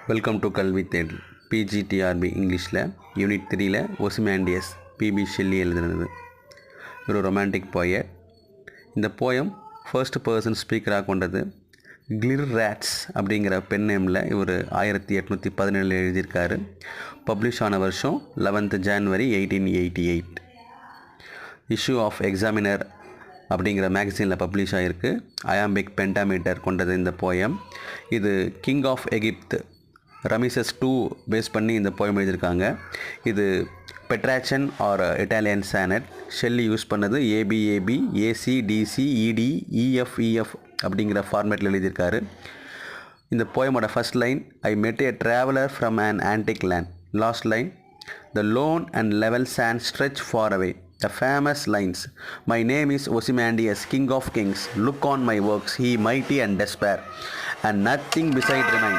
Welcome to கல்வி தேடல் PGTRB இங்கிலீஷில் யூனிட் 3ல் ஒசிமாண்டியஸ் பிபி ஷெல்லி எழுதுனது ஒரு ரொமான்டிக் போயட். இந்த போயம் ஃபர்ஸ்ட் பர்சன் ஸ்பீக்கராக கொண்டது. கிளிர் ரேட்ஸ் அப்படிங்கிற பென் நேமில் இவர் 1817 எழுதியிருக்காரு. பப்ளிஷ் ஆன வருஷம் 11th January 1888. Issue of Examiner அப்படிங்கிற மேகசினில் பப்ளிஷ் ஆகிருக்கு. அயாம்பிக் பென்டாமீட்டர் கொண்டது இந்த போயம். இது king of Egypt Ramesses II base பண்ணி இந்த போயம் எழுதியிருக்காங்க. இது Petrarchan or Italian sonnet. Shelley use பண்ணது ஏபிஏபி ஏசிடிசி இடி இஎஃப்இஎஃப் அப்படிங்கிற ஃபார்மேட்டில் எழுதியிருக்காரு. இந்த போயமோட first line, I met a traveller from an antique land. Last line, the lone and level sand stretch far away. The famous lines, my name is Ozymandias, king of kings. Look on my works, he mighty and despair, and nothing beside remains.